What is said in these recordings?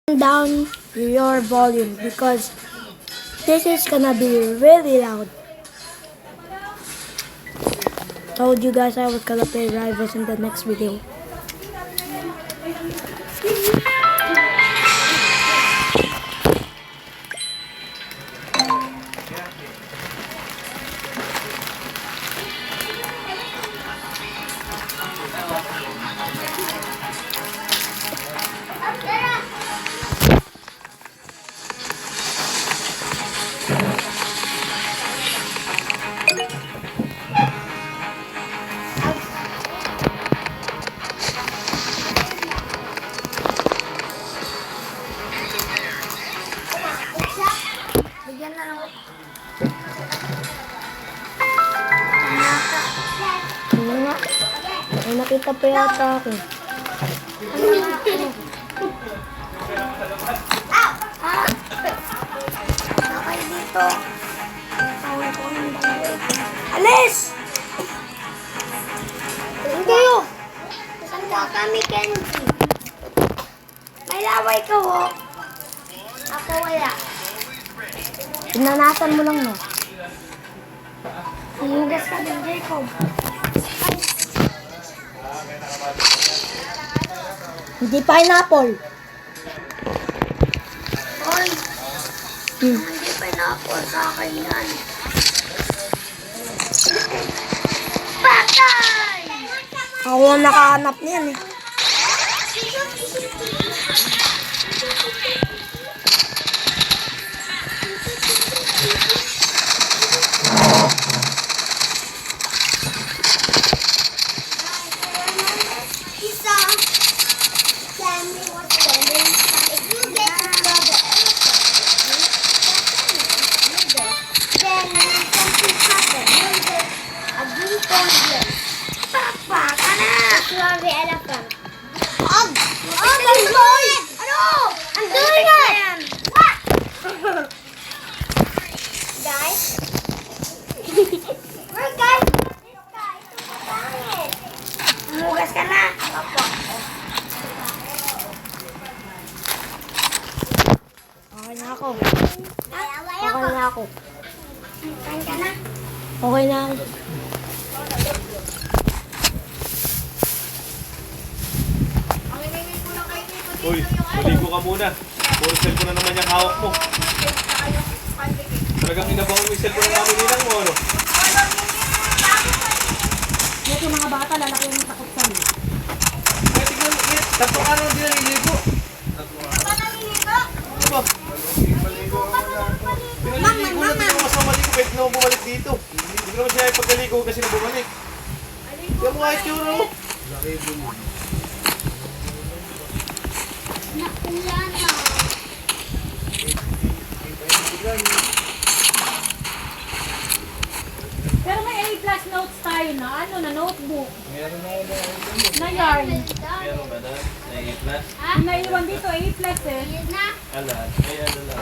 Down your volume because this is gonna be really loud. Told you guys I was gonna play Rivals in the next video. Bigyan na lang. Ano nga? Ay, nakita pa yata ako. Ano nga? Okay dito. Tawag ko ng dalawa. Alis! Saan kayo? Saan ka kami, Kenji? May laway ka, ho? Ako wala. Pinanasan mo lang, no? Hinugas ka din, Jacob. Hindi pineapple. Oy! Hindi pineapple sa akin yan. Patay! Ako ang nakahanap niyan, eh. Suave elephant. Boy! Ano? I'm doing it! What? Guys? We're guys! Mugas ka na! Okay na ako. Okay na ako. Kain ka na? Okay na ako. Uy, maligo ka muna. Puro cellphone na naman yung hawak mo. Talagang inabaho mo yung cellphone na namin nilang mo, ano? Ito mga bata, lalaki yung takot sa iyo. Kaya tignan mo, tatlong araw din naliligo. Ano ba? Pinaliligo na din ako sa maligo kahit na ako bumalik dito. Hindi ko naman siya ipagkaligo kasi na bumalik. Kaya mo kahit yun, oh. Pero may A+ notes tayo na, na notebook. Meron ako Na yarn. Meron ba na? Na-A+? Ang naiwan dito, A+ eh. Alat. Ay, ano lang.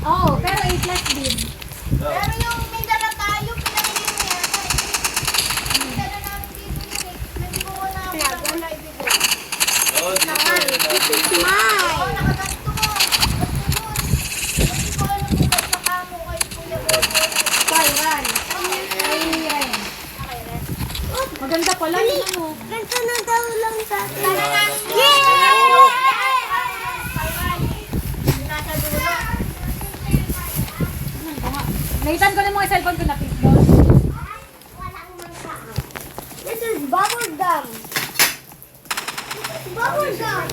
Oo, pero A+ din. Pero yung may dala tayo, pinamili mo yan. May dala namin dito yun eh. Nagbuwa na ako ng wala ibigay. Oh, dito. Oo, nakaganto mo. Hindi ko alam kung ba't nakamo kay Kuya Bobo. Kailan? Kailan? Maganda pala yun ano. Ganito na daw lang sa atin. Nasa dulo. Naitan ko na mga cellphone ko na picture. This is bubble gum. Bubble gum.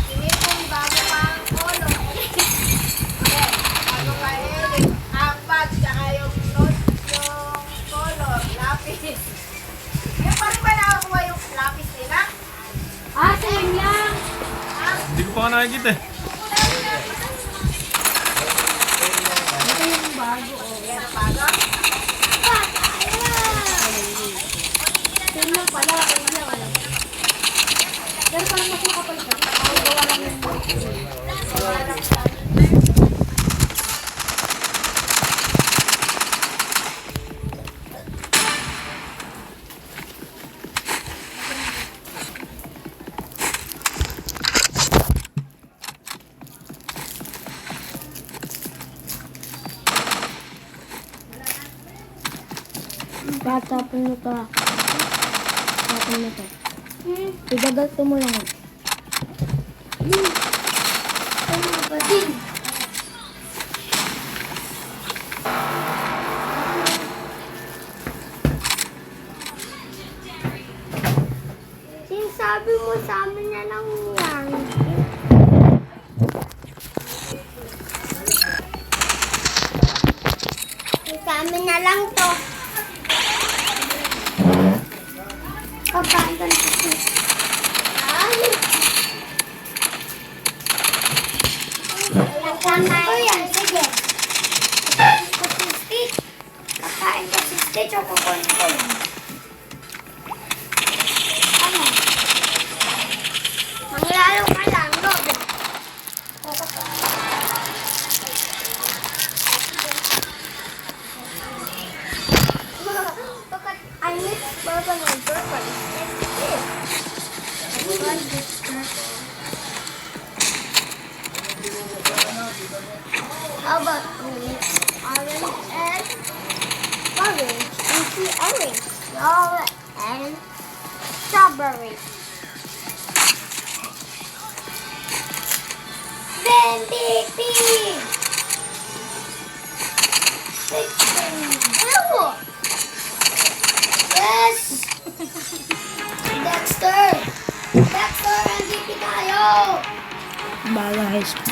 Hindi kung bago pa ang polo. Bago pa ang bag, tsaka yung notes, yung color, lapis. Yung pa rin ba nakakuha yung lapis nila? Ah, same lang. Hindi ko pa nga nakikita eh. Ito yung bago. Yan ang bago. Same lang pala. Same lang. Pero parang mas makapal ka. Gawa lang yung Tatapon mo to. Tapon mo to. Igagalto mo lang. Ano ba din? Sinasabi mo sa amin na lang yan. Sa amin na lang to. Papain ka na kasi. Ay! Kasama ko yan. Sige. Ko si Stitch. Kakain ko si Stitch o kukunin ko yan. Ano? Manglalo ka lang, no? I miss Baba and Burger. How about orange and orange and two orange, yellow and strawberry. Then big pig. Ew. Yes. Dexter. Dexter, andito tayo. Bala high school.